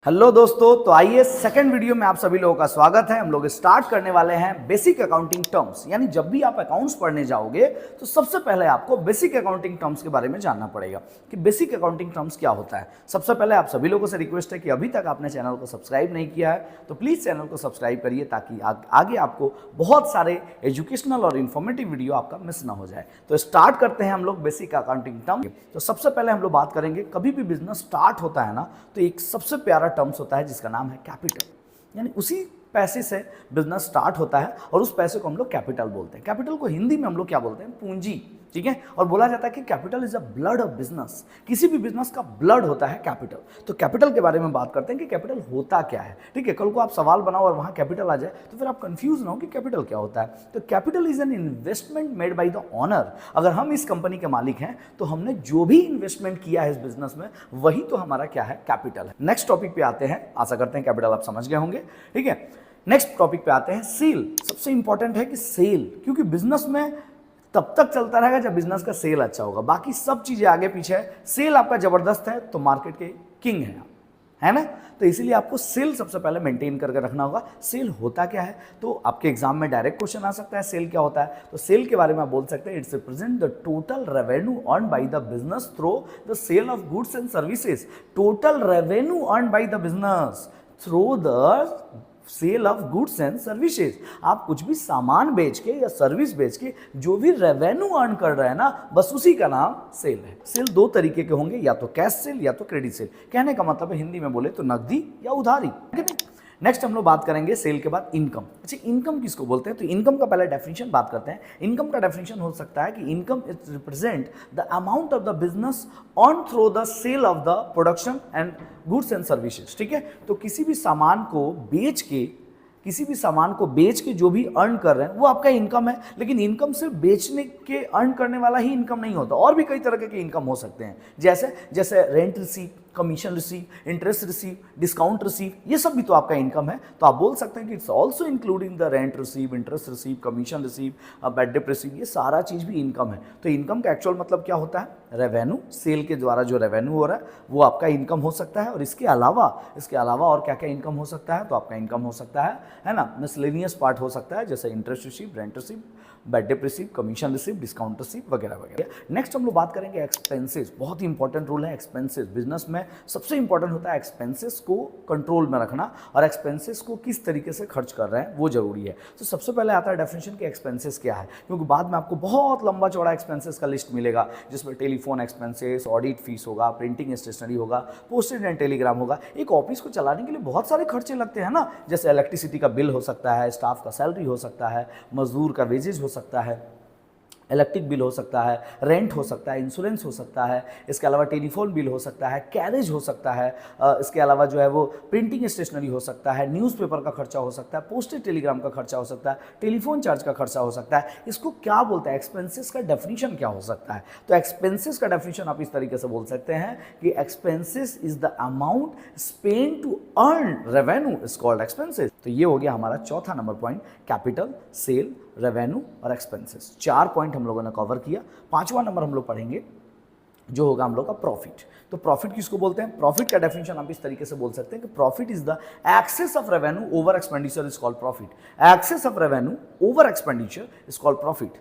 Hello दोस्तों, तो आइए सेकंड वीडियो में आप सभी लोगों का स्वागत है। हम लोग स्टार्ट करने वाले हैं बेसिक अकाउंटिंग टर्म्स। यानी जब भी आप अकाउंट्स पढ़ने जाओगे तो सबसे पहले आपको बेसिक अकाउंटिंग टर्म्स के बारे में जानना पड़ेगा कि बेसिक अकाउंटिंग टर्म्स क्या होता है। सबसे पहले आप सभी लोगों से रिक्वेस्ट है कि अभी तक आपने चैनल को सब्सक्राइब नहीं किया है तो प्लीज़ चैनल को सब्सक्राइब करिए ताकि आगे आपको बहुत सारे एजुकेशनल और इन्फॉर्मेटिव वीडियो आपका मिस ना हो जाए। तो स्टार्ट करते हैं हम लोग बेसिक अकाउंटिंग टर्म। तो सबसे पहले हम लोग बात करेंगे, कभी भी बिजनेस स्टार्ट होता है ना तो एक सबसे प्यारा टर्म्स होता है जिसका नाम है कैपिटल। यानी उसी पैसे से बिजनेस स्टार्ट होता है और उस पैसे को हम लोग कैपिटल बोलते हैं। कैपिटल को हिंदी में हम लोग क्या बोलते हैं? पूंजी। ठीक है, और बोला जाता है कि capital is a blood of business. किसी भी बिजनेस का ब्लड होता है कैपिटल। तो कैपिटल के बारे में बात करते हैं कि कैपिटल होता क्या है। ठीक है, कल को आप सवाल बनाओ और वहां कैपिटल आ जाए तो फिर आप कंफ्यूज ना हो कि कैपिटल क्या होता है। तो capital is an investment made by the owner. अगर हम इस कंपनी के मालिक हैं तो हमने जो भी इन्वेस्टमेंट किया है इस बिजनेस में वही तो हमारा क्या है? कैपिटल है। नेक्स्ट टॉपिक पे आते हैं। आशा करते हैं कैपिटल आप समझ गए होंगे। ठीक है, नेक्स्ट टॉपिक पे आते हैं सेल। सबसे इंपॉर्टेंट है कि सेल, क्योंकि बिजनेस में तब तक चलता रहेगा जब बिजनेस का सेल अच्छा होगा। बाकी सब चीजें आगे पीछे है, सेल आपका जबरदस्त है तो मार्केट के किंग है आप, है ना। तो इसीलिए आपको सेल सबसे पहले मेंटेन करके रखना होगा। सेल होता क्या है? तो आपके एग्जाम में डायरेक्ट क्वेश्चन आ सकता है सेल क्या होता है। तो सेल के बारे में आप बोल सकते हैं it's represent the total revenue earn by the business through the sale of goods and services. Total revenue earn by the business through the sale of goods and services. आप कुछ भी सामान बेच के या सर्विस बेच के जो भी रेवेन्यू अर्न कर रहे हैं ना, बस उसी का नाम सेल है। सेल दो तरीके के होंगे, या तो कैश सेल या तो क्रेडिट सेल। कहने का मतलब है हिंदी में बोले तो नकदी या उधारी। नेक्स्ट हम लोग बात करेंगे सेल के बाद इनकम। अच्छा, इनकम किसको बोलते हैं? तो इनकम का पहले डेफिनेशन बात करते हैं। इनकम का डेफिनेशन हो सकता है कि income is represent the amount of the business on through the sale of the production and goods and services. ठीक है, तो किसी भी सामान को बेच के जो भी अर्न कर रहे हैं वो आपका इनकम है। लेकिन इनकम सिर्फ बेचने के अर्न करने वाला ही इनकम नहीं होता, और भी कई तरह के इनकम हो सकते हैं। जैसे rent receive, commission receive, interest receive, discount receive, ये सब भी तो आपका इनकम है। तो आप बोल सकते हैं कि it's also including the rent receive, interest receive, commission receive, bad debt receive, ये सारा चीज भी इनकम है। तो इनकम का एक्चुअल मतलब क्या होता है? रेवेन्यू। सेल के द्वारा जो रेवेन्यू हो रहा है वो आपका इनकम हो सकता है। और इसके अलावा और क्या क्या इनकम हो सकता है? तो आपका इनकम हो सकता है ना, मिसलेनियस पार्ट हो सकता है जैसे interest receive, rent receive, bad debt receive, commission receive, discount receive वगैरह वगैरह। नेक्स्ट हम लोग बात करेंगे एक्सपेंसेस। बहुत ही इंपॉर्टेंट रूल है एक्सपेंसेस। बिजनेस में सबसे इंपॉर्टेंट होता है एक्सपेंसेस को कंट्रोल में रखना, और एक्सपेंसेस को किस तरीके से खर्च कर रहे हैं वो जरूरी है। तो सबसे पहले आता है डेफिनेशन कि एक्सपेंसेस क्या है, क्योंकि बाद में आपको बहुत लंबा चौड़ा एक्सपेंसेस का लिस्ट मिलेगा जिसमें टेलीफोन एक्सपेंसेस, ऑडिट फीस होगा, प्रिंटिंग स्टेशनरी होगा, पोस्टेज एंड टेलीग्राम होगा। एक ऑफिस को चलाने के लिए बहुत सारे खर्चे लगते हैं ना, जैसे इलेक्ट्रिसिटी का बिल हो सकता है, स्टाफ का सैलरी हो सकता है, मजदूर का वेजेज हो सकता है, इलेक्ट्रिक बिल हो सकता है, रेंट हो सकता है, इंश्योरेंस हो सकता है, इसके अलावा टेलीफोन बिल हो सकता है, कैरेज हो सकता है, इसके अलावा जो है वो प्रिंटिंग स्टेशनरी हो सकता है, न्यूज़पेपर का खर्चा हो सकता है, पोस्टेज टेलीग्राम का खर्चा हो सकता है, टेलीफोन चार्ज का खर्चा हो सकता है। इसको क्या बोलते हैं? एक्सपेंसेस का डेफिनेशन क्या हो सकता है? तो एक्सपेंसेस का डेफिनेशन आप इस तरीके से बोल सकते हैं कि expenses is the amount spend to earn revenue is called expenses. तो ये हो गया हमारा चौथा number point, capital, sale, revenue और एक्सपेंसेस। 4 पॉइंट हम लोगों ने कवर किया। 5वां नंबर हम लोग पढ़ेंगे जो होगा हम लोग का प्रॉफिट। तो प्रॉफिट किसको बोलते हैं? प्रॉफिट का डेफिनेशन आप इस तरीके से बोल सकते हैं कि profit is the excess of revenue over expenditure is called profit. Excess of revenue over expenditure is called profit.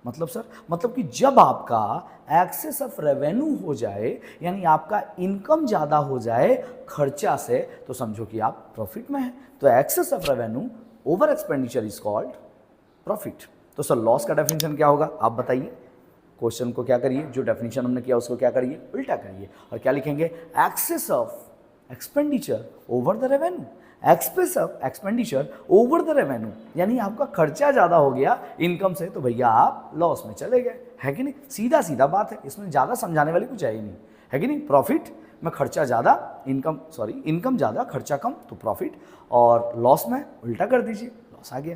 मतलब सर, मतलब कि जब आपका एक्सेस ऑफ रेवेन्यू हो जाए, यानी आपका इनकम ज्यादा हो जाए खर्चा से, तो समझो कि आप प्रॉफिट में हैं। तो excess of revenue over expenditure is called profit. तो सर लॉस का डेफिनेशन क्या होगा? आप बताइए। क्वेश्चन को क्या करिए, जो डेफिनेशन हमने किया उसको क्या करिए? उल्टा करिए और क्या लिखेंगे? Excess of expenditure over the revenue. Excess of expenditure over the revenue, यानी आपका खर्चा ज्यादा हो गया इनकम से तो भैया आप लॉस में चले गए, है कि नहीं? सीधा सीधा बात है, इसमें ज्यादा समझाने वाली कुछ है ही नहीं, है कि नहीं? प्रॉफिट में खर्चा ज्यादा, इनकम ज्यादा खर्चा कम, तो प्रॉफिट। और लॉस में उल्टा कर दीजिए, लॉस आ गया।